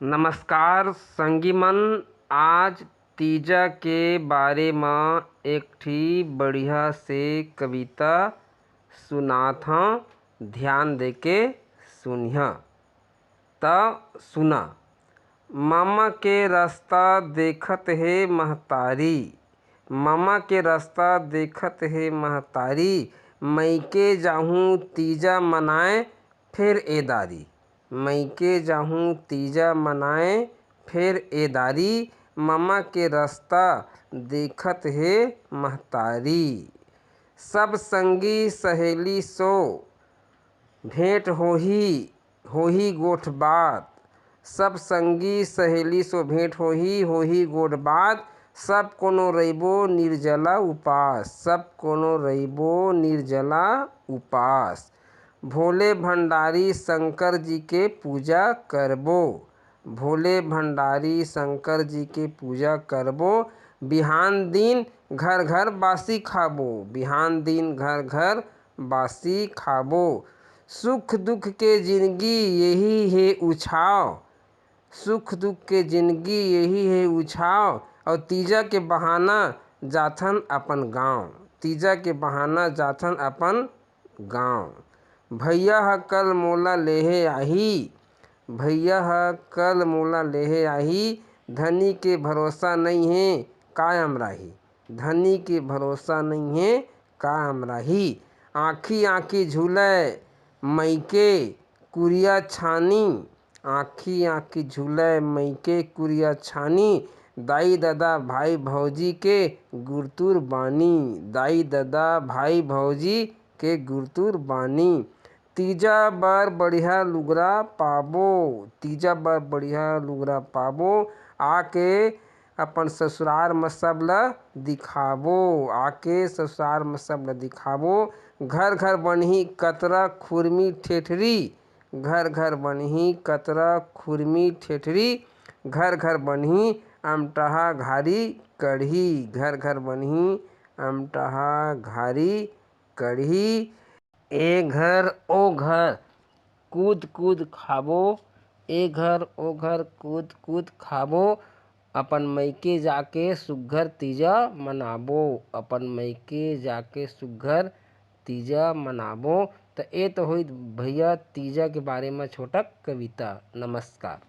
नमस्कार संगीमन। आज तीजा के बारे में एक ठी बढ़िया से कविता सुनात हूँ। ध्यान देके सुनिह त सुना। मामा के रास्ता देखत है महतारी, मामा के रास्ता देखत है महतारी, मैके जाहूँ तीजा मनाए फिर एदारी, मैके जाहूँ तीजा मनाए फिर एदारी, मामा के रास्ता देखत है महतारी। सब संगी सहेली सो भेंट होही गोठ बात, सब संगी सहेली सो भेंट होही गोठ बात, सब कोनो रहिबो निर्जला उपास, सब कोनो रहिबो निर्जला उपास। भोले भंडारी शंकर जी के पूजा करबो, भोले भंडारी शंकर जी के पूजा करबो, बिहान दिन घर घर बासी खाबो, बिहान दिन घर घर बासी खाबो। सुख दुख के जिंदगी यही है उछाव, सुख दुख के जिंदगी यही है उछाव, और तीजा के बहाना जाथन अपन गाँव, तीजा के बहाना जाथन अपन गाँव। भैया ह कल मोला लेहे आही, भैया ह कल मोला लेहे आही, धनी के भरोसा नहीं है कायम राही, धनी के भरोसा नहीं है कायम राही। आँखी आँखी झूले मैके कुरिया छानी, आँखी आँखी झूले मैके कुरिया छानी, दाई दादा भाई भौजी के गुरतुर बानी, दाई दादा भाई भौजी के गुरतुर बानी। तीजा बर बढ़िया लुगरा पाबो, तीजा बर बढ़िया लुगरा पाबो, आके अपन ससुराल में सब ल दिखाबो, आके ससुराल में सब ल दिखाबो। घर घर बनही कतरा खुरमी ठेठरी, घर घर बनही कतरा खुरमी ठेठरी, घर घर बनही अमटहा घारी कढ़ी, घर घर बनही अमटहा घारी कढ़ी। ए घर ओ घर कूद कूद खाबो, ए घर ओ घर कूद कूद खाबो, अपन मैके जाके सुग्घर तीजा मनाबो, अपन मैके जाके सुग्घर तीजा मनाबो। तो ये तो हुई भैया तीजा के बारे में छोटा कविता। नमस्कार।